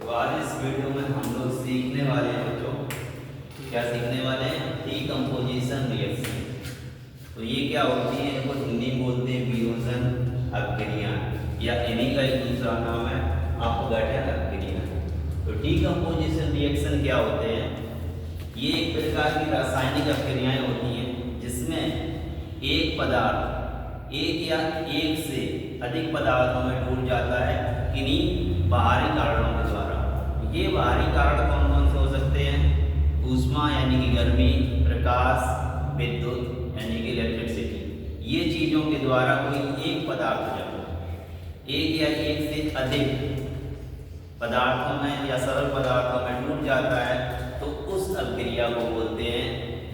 तो आज इस वीडियो में हम लोग सीखने वाले हैं बच्चों, क्या सीखने वाले हैं? Decomposition reaction. तो ये क्या होती है, इनको हिंदी में बोलते हैं वियोजन अभिक्रिया, या इन्हीं का एक दूसरा नाम है अपघटन अभिक्रिया। तो डीकम्पोजिशन रिएक्शन क्या होते हैं? ये एक प्रकार की रासायनिक अभिक्रियाएं होती हैं जिसमें एक पदार्थ एक या एक से अधिक पदार्थों में टूट जाता है किन्हीं बाहरी कारणों के द्वारा। ये बाहरी कारण कौन कौन से हो सकते हैं? ऊष्मा यानी कि गर्मी, प्रकाश, विद्युत यानी कि इलेक्ट्रिसिटी। ये चीज़ों के द्वारा कोई एक पदार्थ जब एक या एक से अधिक पदार्थों में या सरल पदार्थों में टूट जाता है तो उस अभिक्रिया को बोलते हैं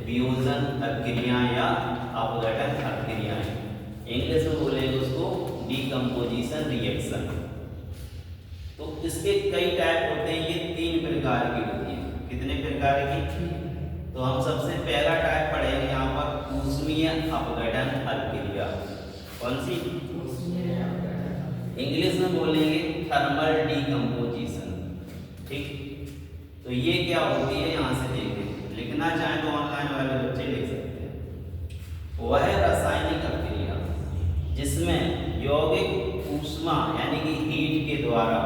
वियोजन अभिक्रिया या अपघटन अभिक्रिया। इंग्लिश में बोलेंगे उसको डीकम्पोजिशन रिएक्शन। तो इसके कई टाइप होते हैं, ये 3 प्रकार की होती है। कितने प्रकार की? तो हम सबसे पहला टाइप पढ़ेंगे यहाँ पर ऊष्मीय अपघटन अभिक्रिया। कौन सी? इंग्लिश में बोलेंगे थर्मल डीकम्पोजिशन। ठीक, तो ये क्या होती है यहाँ से देखें, लिखना चाहें तो ऑनलाइन वाले बच्चे लिख सकते हैं। वह रासायनिक अभिक्रिया जिसमें यौगिक ऊष्मा यानी कि हीट के द्वारा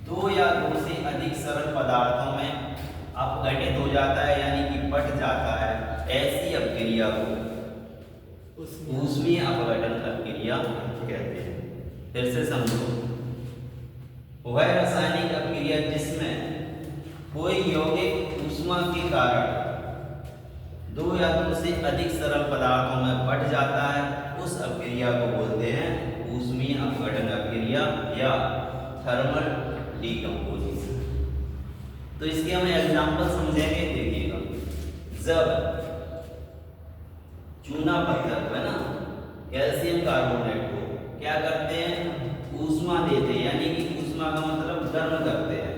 2 या 2 से अधिक सरल पदार्थों में अपघटित हो जाता है यानी कि बट जाता है, ऐसी अभिक्रिया को ऊष्मीय अपघटन अभिक्रिया कहते हैं। फिर से समझो, वह रासायनिक अभिक्रिया जिसमें कोई यौगिक ऊष्मा के कारण 2 या 2 से अधिक सरल पदार्थों में बट जाता है, उस अभिक्रिया को बोलते हैं ऊष्मीय अपघटन अभिक्रिया या थर्मल डीकम्पोजिशन। तो इसके हम एग्जांपल समझेंगे, देखिएगा। जब चूना पत्थर है ना, कैल्शियम कार्बोनेट को क्या करते हैं, ऊष्मा देते हैं, यानी कि ऊष्मा का मतलब गर्म करते हैं,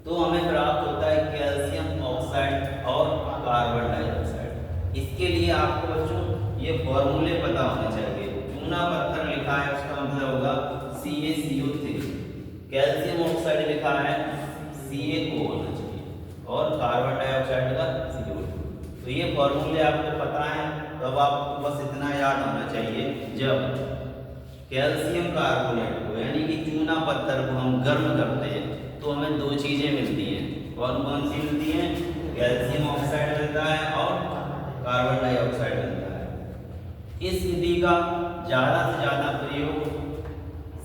तो हमें प्राप्त होता है कैल्शियम ऑक्साइड और कार्बन डाइऑक्साइड। इसके लिए आपको बच्चों ये फॉर्मूले पता होने चाहिए। चूना पत्थर लिखा है उसका मतलब होगा CaCO3, कैल्शियम ऑक्साइड लिखा है CaO होना चाहिए, और कार्बन डाइऑक्साइड का CO2। तो ये फॉर्मूले आपको पता है, तो अब आपको बस इतना याद होना चाहिए, जब कैल्शियम कार्बोनेट को यानी कि चूना पत्थर को हम गर्म करते हैं तो हमें 2 चीज़ें मिलती हैं। कौन कौन सी मिलती हैं? कैल्शियम ऑक्साइड मिलता है और कार्बन डाइऑक्साइड मिलता है। इस विधि का ज़्यादा से ज़्यादा प्रयोग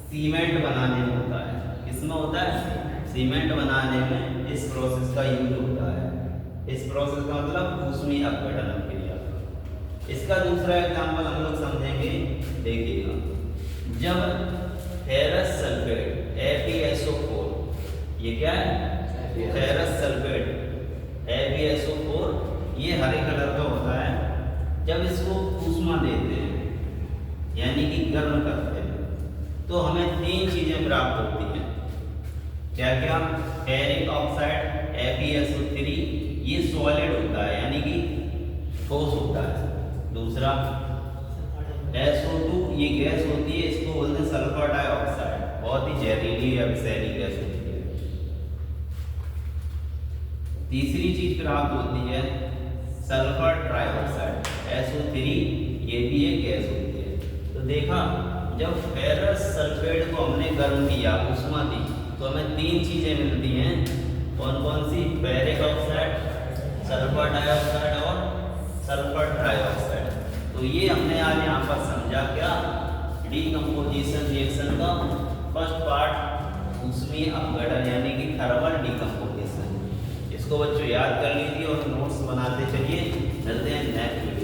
सीमेंट बनाने में होता है। किसमें होता है? सीमेंट बनाने में इस प्रोसेस का यूज होता है। इस प्रोसेस का मतलब ऊष्मीय अपघटन अभिक्रिया। इसका दूसरा एग्जाम्पल हम लोग समझेंगे, देखिएगा। जब फेरस सल्फेट FeSO4, ये क्या है? फेरस सल्फेट FeSO4, ये हरे कलर का होता है। जब इसको ऊष्मा देते हैं यानी कि गर्म करते हैं तो हमें 3 चीजें प्राप्त होती हैं। क्या क्या? फेरिक ऑक्साइड FeSO3, ये सॉलिड होता है यानी कि ठोस होता है। दूसरा SO2, ये गैस होती है, इसको बोलते हैं सल्फर डाइऑक्साइड, बहुत ही जहरीली या विषैली गैस होती है। तीसरी चीज प्राप्त होती है सल्फर ट्राइऑक्साइड SO3, ये भी एक गैस होती है। तो देखा, जब फेरस सल्फेट को हमने गर्म किया, ऊष्मा दी, तो हमें 3 चीजें मिलती हैं। कौन कौन सी? फेरिक ऑक्साइड, सल्फर डाइऑक्साइड और सल्फर ट्राइऑक्साइड। तो ये हमने आज यहाँ पर समझा क्या, डीकम्पोजिशन रिएक्शन का फर्स्ट पार्ट ऊष्मीय अपघटन यानी कि थर्मल डीकम्पोजिशन। इसको बच्चों याद कर लीजिए और नोट्स बनाते चलिए। चलते हैं नेक्स्ट।